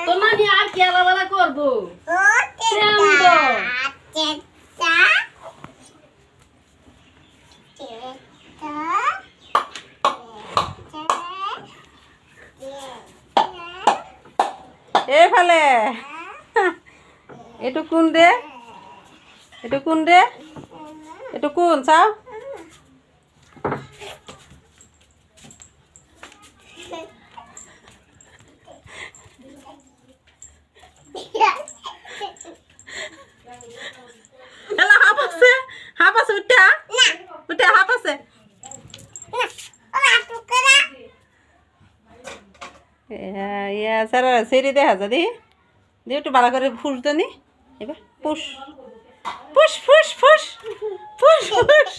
তোমার নিয়ে আর খেলাবেলা করবো এ ফেলে এটু কোন রে এটু কোন রে এটু কোন চাও এলা হাঁপ আছে উঠা উঠা হাঁপ আছে ইয়া স্যার সেরি দেখা যা দি দি একটু ভালো করে ফুস দানি এবার পুষ পুষ ফুস ফুস ফুস ফুস